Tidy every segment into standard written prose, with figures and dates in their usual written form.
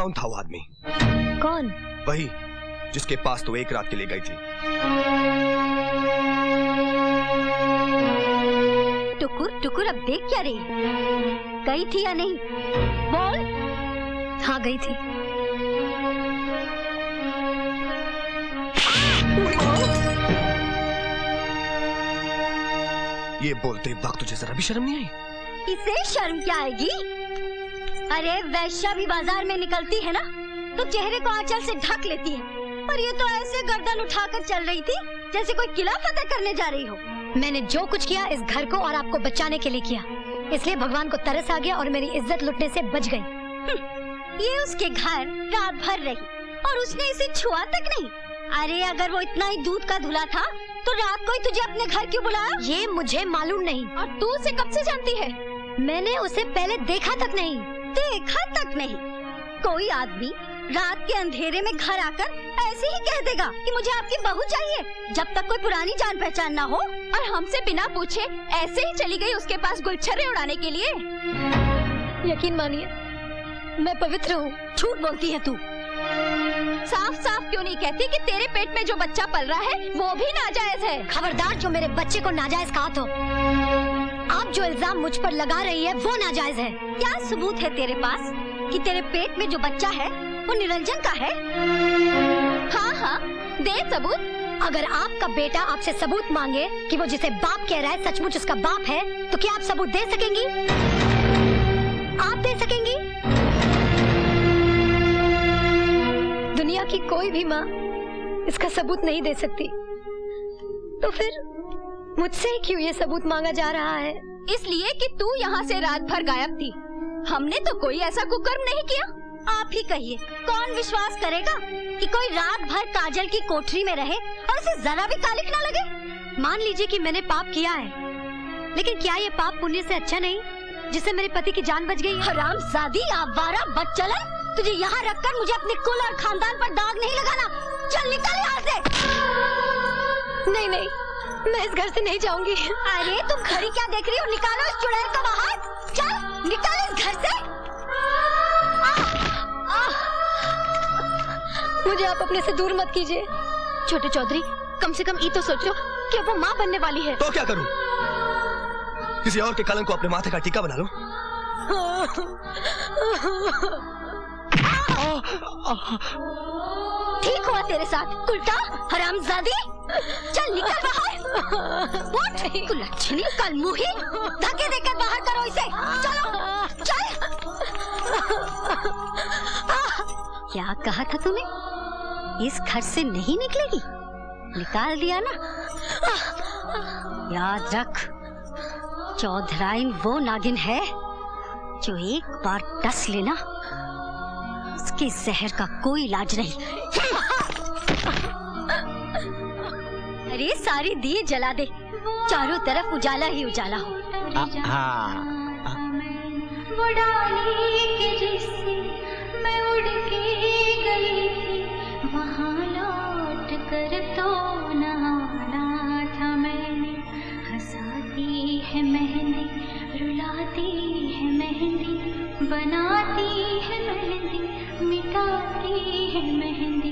कौन था वो आदमी? कौन? वही जिसके पास तो एक रात के लिए गई थी। टुकुर टुकुर अब देख क्या रही? गई थी या नहीं? बोल। हाँ गई थी। ये बोलते वक्त तुझे जरा भी शर्म नहीं आई? इसे शर्म क्या आएगी? अरे वैश्या भी बाजार में निकलती है ना तो चेहरे को आंचल से ढक लेती है, और ये तो ऐसे गर्दन उठाकर चल रही थी जैसे कोई किला फतेह करने जा रही हो। मैंने जो कुछ किया इस घर को और आपको बचाने के लिए किया, इसलिए भगवान को तरस आ गया और मेरी इज्जत लुटने से बच गई। ये उसके घर रात भर रही और उसने इसे छुआ तक नहीं। अरे अगर वो इतना ही दूध का धुला था तो रात को ही तुझे अपने घर क्यों बुलाया? ये मुझे मालूम नहीं। और तू उसे कब से जानती है? मैंने उसे पहले देखा तक नहीं। देखा तक नहीं? कोई आदमी रात के अंधेरे में घर आकर ऐसे ही कह देगा कि मुझे आपकी बहू चाहिए, जब तक कोई पुरानी जान पहचान ना हो? और हमसे बिना पूछे ऐसे ही चली गई उसके पास गुलछर्रे उड़ाने के लिए? यकीन मानिए मैं पवित्र हूँ। झूठ बोलती है तू। साफ साफ क्यों नहीं कहती कि तेरे पेट में जो बच्चा पल रहा है वो भी नाजायज है? खबरदार जो मेरे बच्चे को नाजायज कहा तो। आप जो इल्जाम मुझ पर लगा रही है वो नाजायज है। क्या सबूत है तेरे पास कि तेरे पेट में जो बच्चा है वो निरंजन का है? हाँ हाँ दे सबूत। अगर आपका बेटा आपसे सबूत मांगे कि वो जिसे बाप कह रहा है सचमुच उसका बाप है, तो क्या आप सबूत दे सकेंगी? आप दे सकेंगी? दुनिया की कोई भी माँ इसका सबूत नहीं दे सकती, तो फिर मुझसे क्यों ये सबूत मांगा जा रहा है? इसलिए कि तू यहाँ से रात भर गायब थी। हमने तो कोई ऐसा कुकर्म नहीं किया। आप ही कहिए, कौन विश्वास करेगा कि कोई रात भर काजल की कोठरी में रहे और उसे जरा भी कालिक ना लगे? मान लीजिए कि मैंने पाप किया है, लेकिन क्या ये पाप पुण्य से अच्छा नहीं जिससे मेरे पति की जान बच गई? हरामजादी, आवारा, बदचलन, तुझे यहाँ रखकर मुझे अपने कुल और खानदान पर दाग नहीं लगाना। चल निकल यहाँ से। नहीं नहीं, मैं इस घर से नहीं जाऊंगी। अरे तुम घड़ी क्या देख रही हो? निकालो इस चुड़ैल को बाहर। चल निकाल इस घर से। मुझे आप अपने से दूर मत कीजिए। छोटे चौधरी, कम से कम ये तो सोचो कि वो माँ बनने वाली है। तो क्या करूं? किसी और के कलंक को अपने माथे का टीका बना लो। ठीक हुआ तेरे साथ, उल्टा हरामजादी। चल निकल बाहर। उठ, कुलच्छनी, कलमुही, धक्के देकर बाहर करो इसे। चलो चल। क्या कहा था तूने? इस घर से नहीं निकलेगी? निकाल दिया ना? याद रख, चौधराइन वो नागिन है जो एक बार डस लेना उसके जहर का कोई इलाज नहीं। अरे सारी दिए जला दे, चारों तरफ उजाला ही उजाला हो। वो डाली के जिससे मैं उड़ के गई थी, वहाँ लौट कर तो नहाना था मैंने। हंसाती है मेहंदी, रुलाती है मेहंदी, बनाती है मेहंदी, मिटाती है मेहंदी,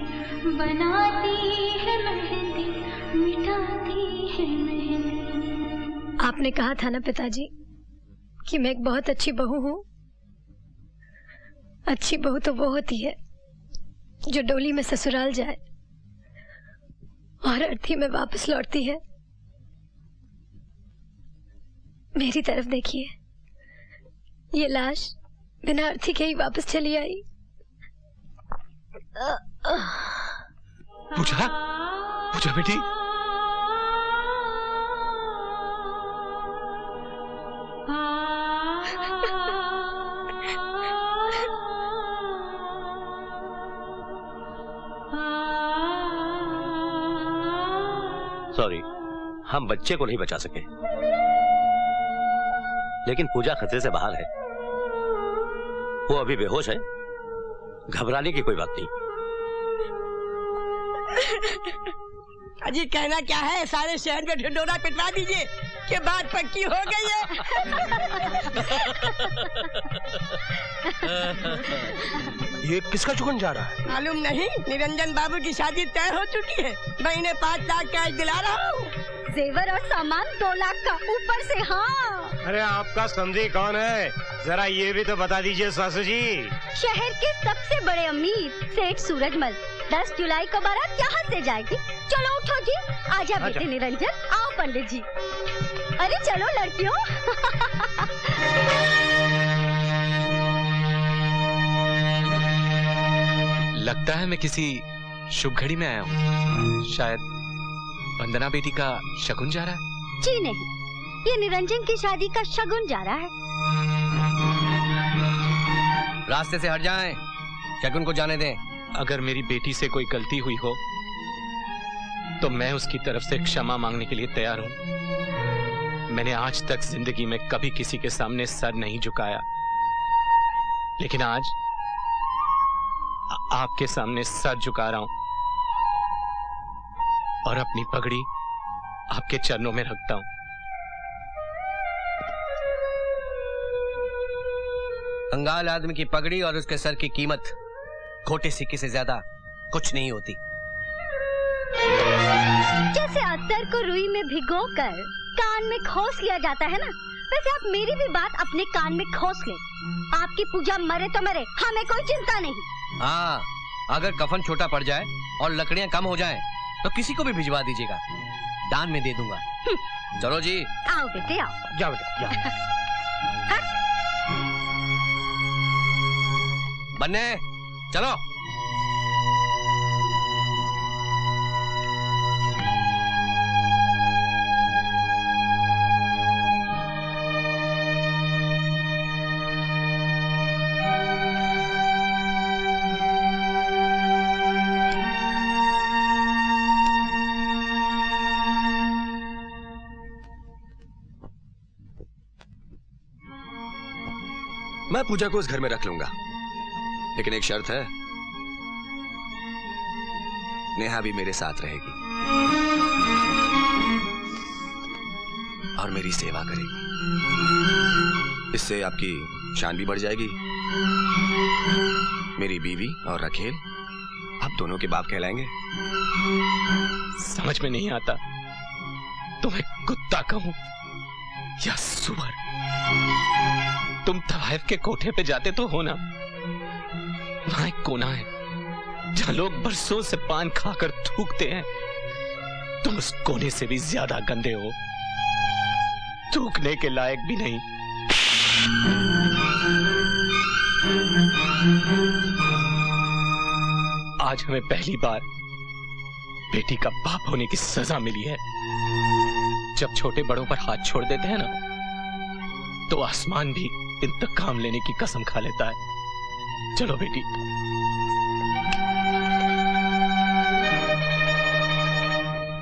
बनाती है मेहंदी, मिटाती है मेहंदी। आपने कहा था ना पिताजी कि मैं एक बहुत अच्छी बहू हूँ। अच्छी बहू तो वो होती है जो डोली में ससुराल जाए और अर्थी में वापस लौटती है। मेरी तरफ देखिए, ये लाश बिना अर्थी के ही वापस चली आई। पूजा, पूजा बेटी, सॉरी, हम बच्चे को नहीं बचा सके, लेकिन पूजा खतरे से बाहर है। वो अभी बेहोश है, घबराने की कोई बात नहीं। अजी कहना क्या है, सारे शहर में ढिंढोरा पिटवा दीजिए कि बात पक्की हो गई है। ये किसका चुकन जा रहा है? मालूम नहीं, निरंजन बाबू की शादी तय हो चुकी है। मैं इन्हें 5 लाख कैश दिला रहा हूँ। जेवर और सामान 2 लाख का ऊपर से। हाँ, अरे आपका समझी कौन है, जरा ये भी तो बता दीजिए सासू जी। शहर के सबसे बड़े अमीर सेठ सूरजमल। 10 जुलाई को बारात यहाँ से जाएगी। चलो उठो जी, आजा बेटे निरंजन। आओ पंडित जी। अरे चलो लड़कियों। लगता है मैं किसी शुभ घड़ी में आया हूँ। शायद वंदना बेटी का शगुन जा रहा है। जी नहीं, ये निरंजन की शादी का शगुन जा रहा है। रास्ते से हट जाएं, शगुन को जाने दें। अगर मेरी बेटी से कोई गलती हुई हो तो मैं उसकी तरफ से क्षमा मांगने के लिए तैयार हूँ। मैंने आज तक जिंदगी में कभी किसी के सामने सर नहीं झुकाया, लेकिन आज आपके सामने सर झुका रहा हूं और अपनी पगड़ी आपके चरणों में रखता हूं। कंगाल आदमी की पगड़ी और उसके सर की कीमत खोटे सिक्के से ज्यादा कुछ नहीं होती। जैसे अत्तर को रुई में भिगोकर कान में खोस लिया जाता है ना, वैसे आप मेरी भी बात अपने कान में खोस ले। आपकी पूजा मरे तो मरे, हमें कोई चिंता नहीं। हाँ, अगर कफन छोटा पड़ जाए और लकड़ियां कम हो जाएं, तो किसी को भी भिजवा दीजिएगा, दान में दे दूंगा। चलो जी, आओ बेटे आओ। जाओ बेटे जाओ। बन्ने चलो। मैं पूजा को उस घर में रख लूंगा, लेकिन एक शर्त है, नेहा भी मेरे साथ रहेगी और मेरी सेवा करेगी। इससे आपकी शान भी बढ़ जाएगी। मेरी बीवी और रखेल आप दोनों के बाप कहलाएंगे। समझ में नहीं आता तुम्हें कुत्ता कहूं या सुअर। तुम तवाइफ के कोठे पे जाते तो हो ना, वहां एक कोना है जहां लोग बरसों से पान खाकर थूकते हैं। तुम उस कोने से भी ज्यादा गंदे हो, थूकने के लायक भी नहीं। आज हमें पहली बार बेटी का बाप होने की सजा मिली है। जब छोटे बड़ों पर हाथ छोड़ देते हैं ना, तो आसमान भी इंतकाम लेने की कसम खा लेता है। चलो बेटी।